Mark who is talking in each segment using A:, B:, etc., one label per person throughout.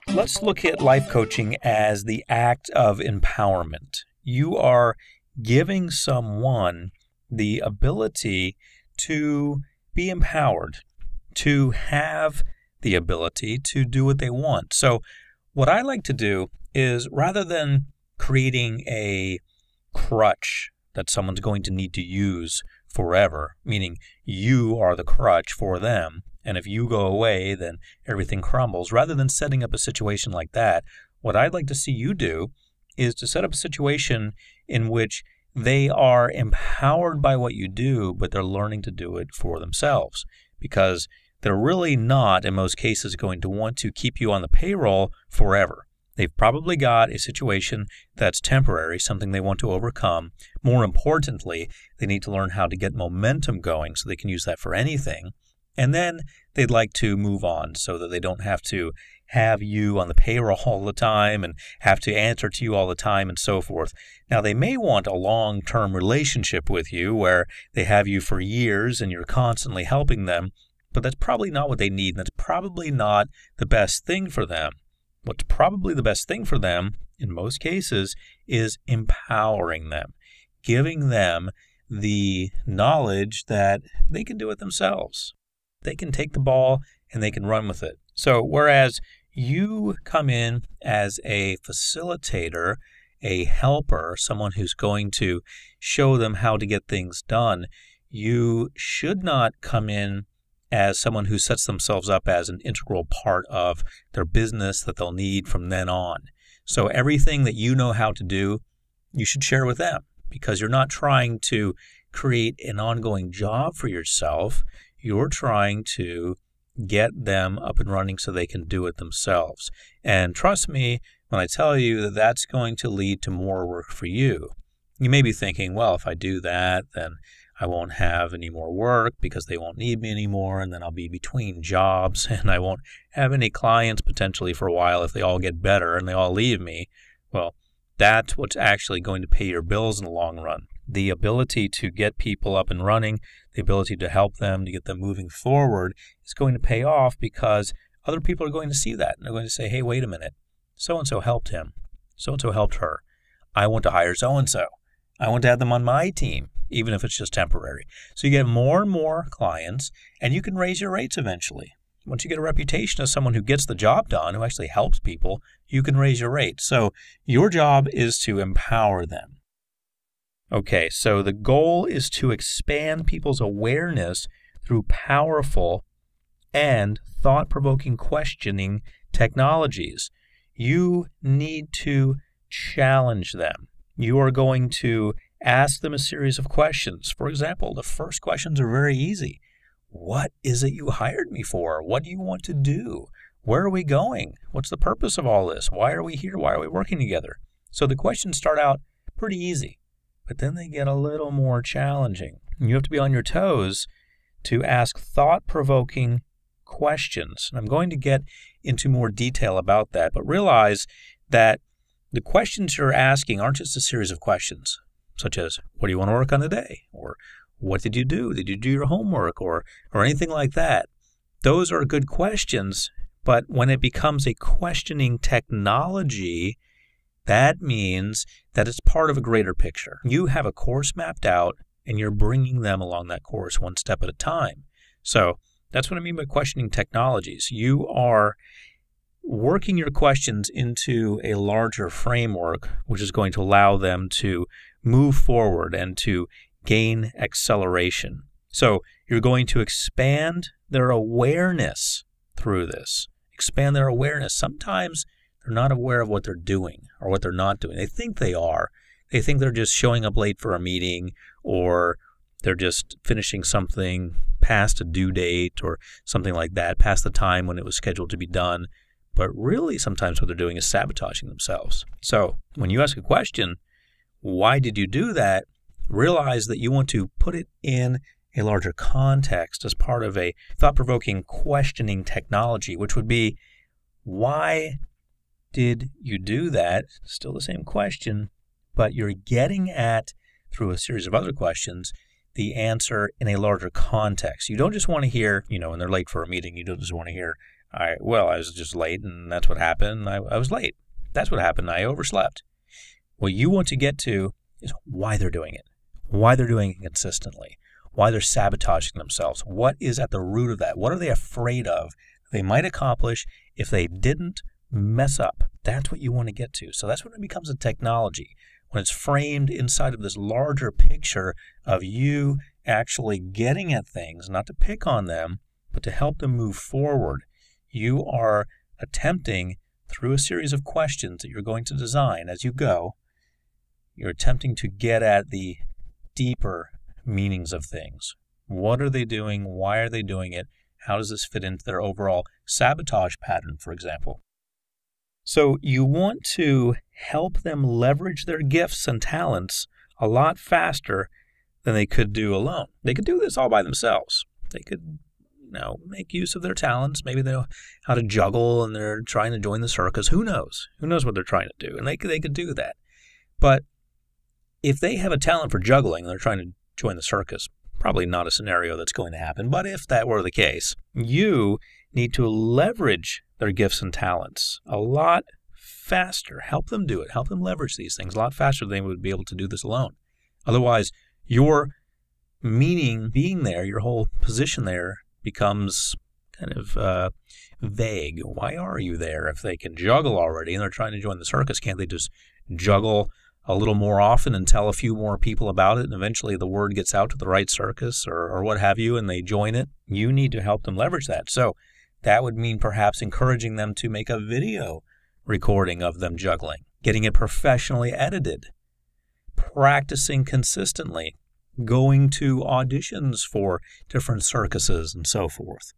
A: Let's look at life coaching as the act of empowerment. You are giving someone the ability to be empowered, to have the ability to do what they want. So what I like to do is, rather than creating a crutch that someone's going to need to use forever, meaning you are the crutch for them, and if you go away, then everything crumbles. Rather than setting up a situation like that, what I'd like to see you do is to set up a situation in which they are empowered by what you do, but they're learning to do it for themselves, because they're really not, in most cases, going to want to keep you on the payroll forever. They've probably got a situation that's temporary, something they want to overcome. More importantly, they need to learn how to get momentum going so they can use that for anything. And then they'd like to move on so that they don't have to have you on the payroll all the time and have to answer to you all the time and so forth. Now, they may want a long-term relationship with you where they have you for years and you're constantly helping them, but that's probably not what they need, and that's probably not the best thing for them. What's probably the best thing for them, in most cases, is empowering them, giving them the knowledge that they can do it themselves. They can take the ball and they can run with it. So whereas you come in as a facilitator, a helper, someone who's going to show them how to get things done, you should not come in as someone who sets themselves up as an integral part of their business that they'll need from then on. So everything that you know how to do, you should share with them, because you're not trying to create an ongoing job for yourself. You're trying to get them up and running so they can do it themselves. And trust me when I tell you that that's going to lead to more work for you. You may be thinking, well, if I do that, then I won't have any more work because they won't need me anymore, and then I'll be between jobs, and I won't have any clients potentially for a while if they all get better and they all leave me. Well, that's what's actually going to pay your bills in the long run. The ability to get people up and running, the ability to help them, to get them moving forward is going to pay off, because other people are going to see that. And they're going to say, hey, wait a minute. So-and-so helped him. So-and-so helped her. I want to hire so-and-so. I want to have them on my team, even if it's just temporary. So you get more and more clients, and you can raise your rates eventually. Once you get a reputation as someone who gets the job done, who actually helps people, you can raise your rate. So your job is to empower them. Okay, so the goal is to expand people's awareness through powerful and thought-provoking questioning technologies. You need to challenge them. You are going to ask them a series of questions. For example, the first questions are very easy. What is it you hired me for? What do you want to do? Where are we going? What's the purpose of all this? Why are we here? Why are we working together? So the questions start out pretty easy, but then they get a little more challenging. You have to be on your toes to ask thought-provoking questions. And I'm going to get into more detail about that, but realize that the questions you're asking aren't just a series of questions, such as, what do you want to work on today? Or what did you do? Did you do your homework? Or anything like that. Those are good questions, but when it becomes a questioning technology, that means that it's part of a greater picture. You have a course mapped out, and you're bringing them along that course one step at a time. So that's what I mean by questioning technologies. You are working your questions into a larger framework, which is going to allow them to move forward and to gain acceleration. So you're going to expand their awareness through this. Expand their awareness. Sometimes they're not aware of what they're doing or what they're not doing. They think they are. They think they're just showing up late for a meeting, or they're just finishing something past a due date or something like that, past the time when it was scheduled to be done. But really, sometimes what they're doing is sabotaging themselves. So when you ask a question, why did you do that? Realize that you want to put it in a larger context as part of a thought-provoking questioning technology, which would be, why did you do that? Still the same question, but you're getting at through a series of other questions, the answer in a larger context. You don't just want to hear, when they're late for a meeting, you don't just want to hear, I was just late and that's what happened. I was late. That's what happened. I overslept. What you want to get to is why they're doing it, why they're doing it consistently, why they're sabotaging themselves. What is at the root of that? What are they afraid of they might accomplish if they didn't mess up? That's what you want to get to. So that's when it becomes a technology, when it's framed inside of this larger picture of you actually getting at things, not to pick on them, but to help them move forward. You are attempting, through a series of questions that you're going to design as you go, you're attempting to get at the deeper meanings of things. What are they doing? Why are they doing it? How does this fit into their overall sabotage pattern, for example? So you want to help them leverage their gifts and talents a lot faster than they could do alone. They could do this all by themselves. They could, make use of their talents. Maybe they know how to juggle and they're trying to join the circus. Who knows? Who knows what they're trying to do? And they could do that. But if they have a talent for juggling and they're trying to join the circus, probably not a scenario that's going to happen. But if that were the case, you need to leverage their gifts and talents a lot faster. Help them do it. Help them leverage these things a lot faster than they would be able to do this alone. Otherwise, your meaning being there, your whole position there becomes kind of vague. Why are you there? If they can juggle already and they're trying to join the circus, can't they just juggle a little more often and tell a few more people about it, and eventually the word gets out to the right circus or what have you, and they join it? You need to help them leverage that. So that would mean perhaps encouraging them to make a video recording of them juggling, getting it professionally edited, practicing consistently, going to auditions for different circuses and so forth,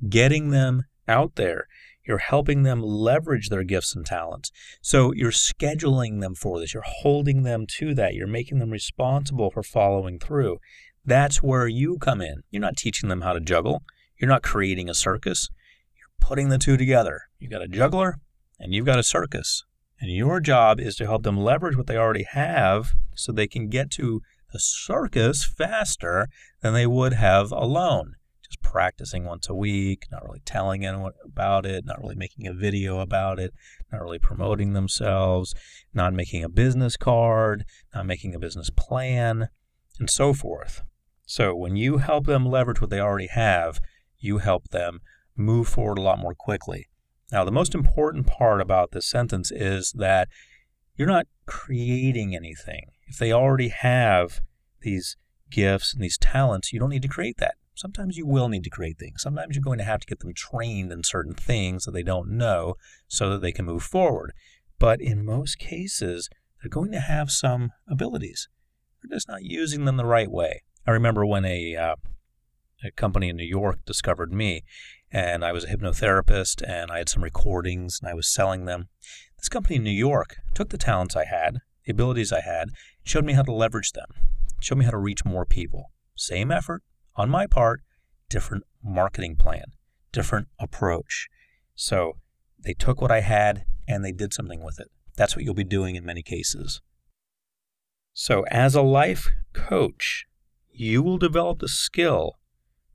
A: getting them out there. You're helping them leverage their gifts and talents. So you're scheduling them for this. You're holding them to that. You're making them responsible for following through. That's where you come in. You're not teaching them how to juggle. You're not creating a circus. You're putting the two together. You've got a juggler and you've got a circus. And your job is to help them leverage what they already have so they can get to the circus faster than they would have alone. Just practicing once a week, not really telling anyone about it, not really making a video about it, not really promoting themselves, not making a business card, not making a business plan, and so forth. So when you help them leverage what they already have, you help them move forward a lot more quickly. Now, the most important part about this sentence is that you're not creating anything. If they already have these gifts and these talents, you don't need to create that. Sometimes you will need to create things. Sometimes you're going to have to get them trained in certain things that they don't know so that they can move forward. But in most cases, they're going to have some abilities. They're just not using them the right way. I remember when a company in New York discovered me, and I was a hypnotherapist, and I had some recordings, and I was selling them. This company in New York took the talents I had, the abilities I had, showed me how to leverage them, showed me how to reach more people. Same effort on my part, different marketing plan, different approach. So they took what I had and they did something with it. That's what you'll be doing in many cases. So as a life coach, you will develop the skill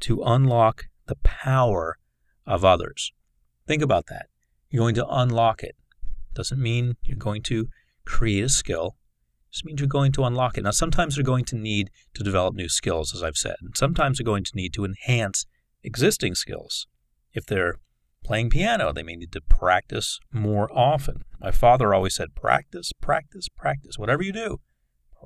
A: to unlock the power of others. Think about that. You're going to unlock it. Doesn't mean you're going to create a skill. It just means you're going to unlock it. Now, sometimes they're going to need to develop new skills, as I've said. And sometimes they're going to need to enhance existing skills. If they're playing piano, they may need to practice more often. My father always said, practice, practice, practice. Whatever you do,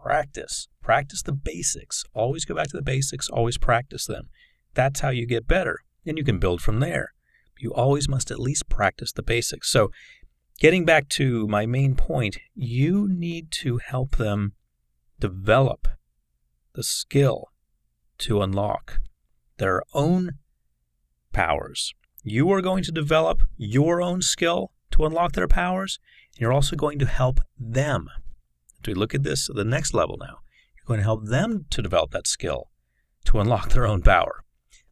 A: practice. Practice the basics. Always go back to the basics. Always practice them. That's how you get better. And you can build from there. You always must at least practice the basics. So getting back to my main point, you need to help them develop the skill to unlock their own powers. You are going to develop your own skill to unlock their powers, and you're also going to help them. To look at this at the next level now, you're going to help them to develop that skill to unlock their own power.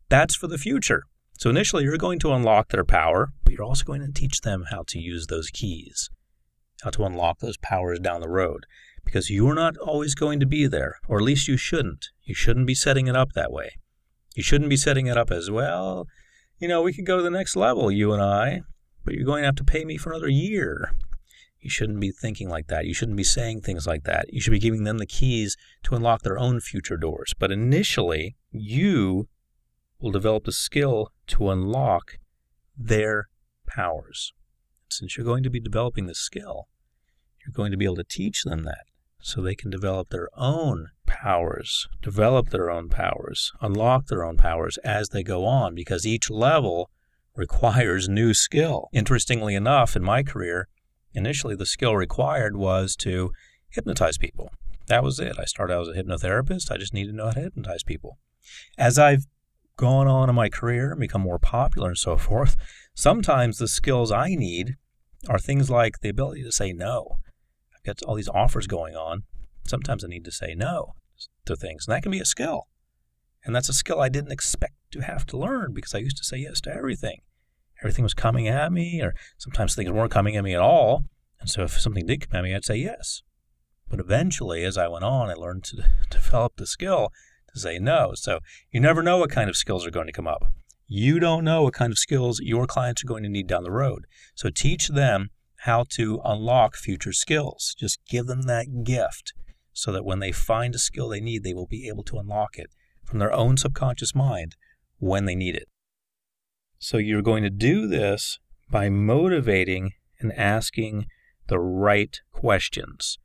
A: That's for the future. So initially, you're going to unlock their power, but you're also going to teach them how to use those keys, how to unlock those powers down the road. because you're not always going to be there, or at least you shouldn't. You shouldn't be setting it up that way. You shouldn't be setting it up as, well, we could go to the next level, you and I, but you're going to have to pay me for another year. You shouldn't be thinking like that. You shouldn't be saying things like that. You should be giving them the keys to unlock their own future doors. But initially, you will develop the skill to unlock their powers. Since you're going to be developing this skill, you're going to be able to teach them that so they can develop their own powers, unlock their own powers as they go on, because each level requires new skill. Interestingly enough, in my career, initially the skill required was to hypnotize people. That was it. I started out as a hypnotherapist. I just needed to know how to hypnotize people. As I've gone on in my career and become more popular and so forth, sometimes the skills I need are things like the ability to say no. I've got all these offers going on. Sometimes I need to say no to things, and that can be a skill. And that's a skill I didn't expect to have to learn because I used to say yes to everything. Everything was coming at me, or sometimes things weren't coming at me at all. And so if something did come at me, I'd say yes. But eventually, as I went on, I learned to develop the skill to say no. So you never know what kind of skills are going to come up. You don't know what kind of skills your clients are going to need down the road. So teach them how to unlock future skills. Just give them that gift so that when they find a skill they need, they will be able to unlock it from their own subconscious mind when they need it. So you're going to do this by motivating and asking the right questions.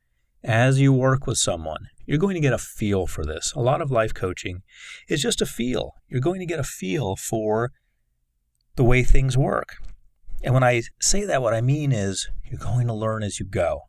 A: As you work with someone, you're going to get a feel for this. A lot of life coaching is just a feel. You're going to get a feel for the way things work. And when I say that, what I mean is you're going to learn as you go.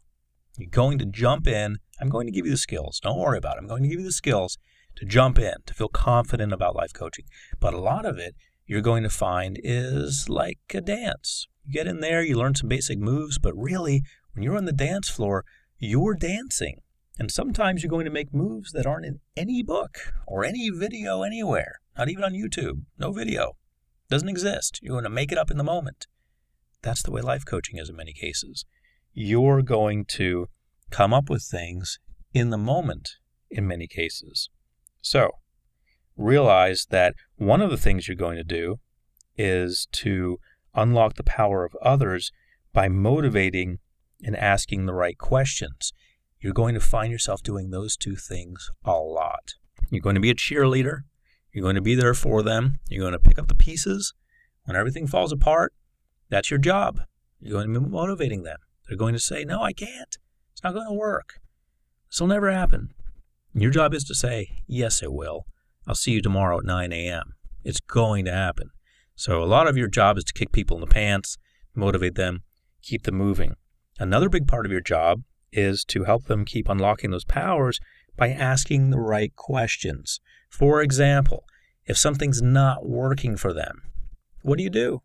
A: You're going to jump in. I'm going to give you the skills. Don't worry about it. I'm going to give you the skills to jump in, to feel confident about life coaching. But a lot of it you're going to find is like a dance. You get in there, you learn some basic moves, but really, when you're on the dance floor, you're dancing. And sometimes you're going to make moves that aren't in any book or any video anywhere, not even on YouTube. No video. Doesn't exist. You're going to make it up in the moment. That's the way life coaching is in many cases. You're going to come up with things in the moment in many cases. So, realize that one of the things you're going to do is to unlock the power of others by motivating and asking the right questions. You're going to find yourself doing those two things a lot. You're going to be a cheerleader. You're going to be there for them. You're going to pick up the pieces. When everything falls apart, that's your job. You're going to be motivating them. They're going to say, no, I can't. It's not going to work. This will never happen. Your job is to say, yes, it will. I'll see you tomorrow at 9 a.m. It's going to happen. So a lot of your job is to kick people in the pants, motivate them, keep them moving. Another big part of your job is to help them keep unlocking those powers by asking the right questions. For example, if something's not working for them, what do?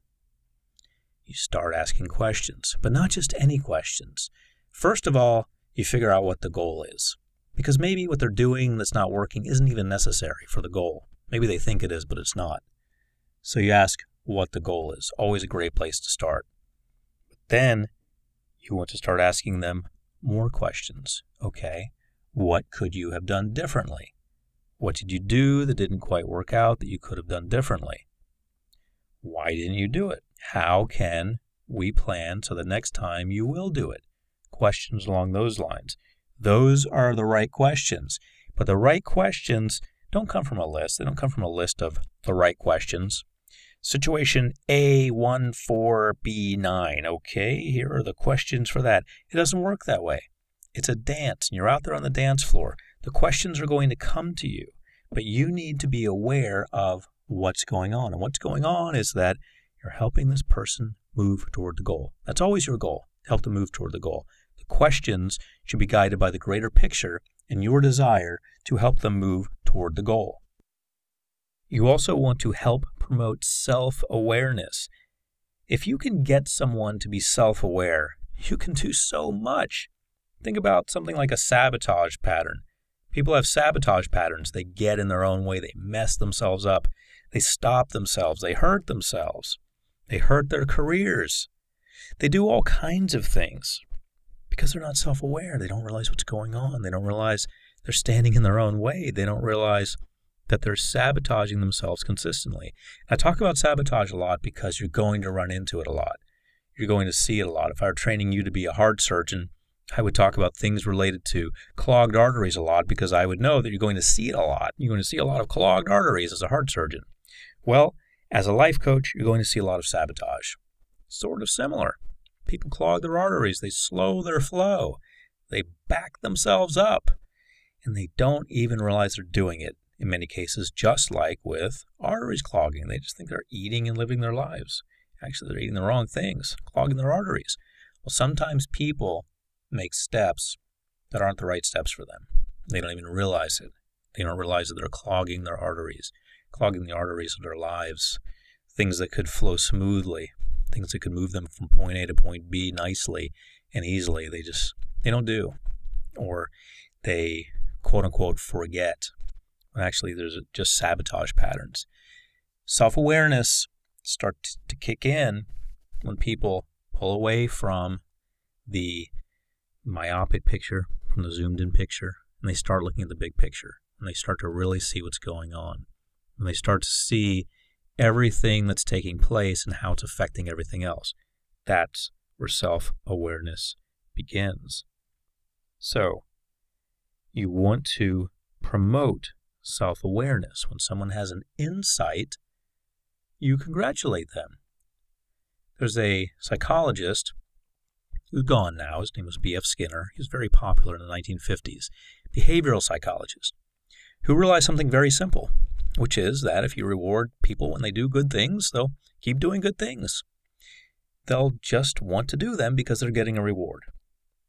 A: You start asking questions, but not just any questions. First of all, you figure out what the goal is. Because maybe what they're doing that's not working isn't even necessary for the goal. Maybe they think it is, but it's not. So you ask what the goal is. Always a great place to start. But then you want to start asking them more questions. Okay, what could you have done differently? What did you do that didn't quite work out that you could have done differently? Why didn't you do it? How can we plan so that next time you will do it? Questions along those lines. Those are the right questions. But the right questions don't come from a list. They don't come from a list of the right questions. Situation A14B9. Okay, here are the questions for that. It doesn't work that way. It's a dance, and you're out there on the dance floor. The questions are going to come to you, but you need to be aware of what's going on. And what's going on is that you're helping this person move toward the goal. That's always your goal, help them move toward the goal. The questions should be guided by the greater picture and your desire to help them move toward the goal. You also want to help promote self-awareness. If you can get someone to be self-aware, you can do so much. Think about something like a sabotage pattern. People have sabotage patterns. They get in their own way. They mess themselves up. They stop themselves. They hurt themselves. They hurt their careers. They do all kinds of things Because they're not self-aware. They don't realize what's going on. They don't realize they're standing in their own way. They don't realize that they're sabotaging themselves consistently. I talk about sabotage a lot because you're going to run into it a lot. You're going to see it a lot. If I were training you to be a heart surgeon, I would talk about things related to clogged arteries a lot because I would know that you're going to see it a lot. You're going to see a lot of clogged arteries as a heart surgeon. Well, as a life coach, you're going to see a lot of sabotage. Sort of similar. People clog their arteries. They slow their flow. They back themselves up. And they don't even realize they're doing it in many cases, just like with arteries clogging. They just think they're eating and living their lives. Actually, they're eating the wrong things, clogging their arteries. Well, sometimes people make steps that aren't the right steps for them. They don't even realize it. They don't realize that they're clogging their arteries, clogging the arteries of their lives, things that could flow smoothly, things that could move them from point A to point B nicely and easily. They don't do. Or they, quote unquote, forget. When actually there's just sabotage patterns. Self-awareness starts to kick in when people pull away from the myopic picture, from the zoomed in picture, and they start looking at the big picture, and they start to really see what's going on. And they start to see everything that's taking place and how it's affecting everything else. That's where self-awareness begins. So, you want to promote self-awareness. When someone has an insight, you congratulate them. There's a psychologist who's gone now. His name was B.F. Skinner. He was very popular in the 1950s. Behavioral psychologist who realized something very simple, which is that if you reward people when they do good things, they'll keep doing good things. They'll just want to do them because they're getting a reward.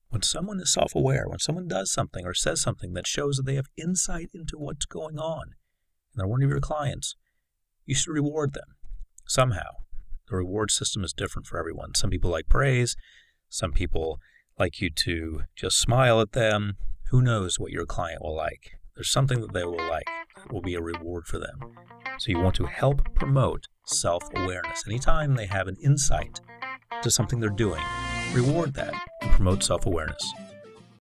A: When someone is self-aware, when someone does something or says something that shows that they have insight into what's going on, and they're one of your clients, you should reward them somehow. The reward system is different for everyone. Some people like praise. Some people like you to just smile at them. Who knows what your client will like? There's something that they will like that will be a reward for them. So you want to help promote self-awareness. Anytime they have an insight to something they're doing, reward that and promote self-awareness.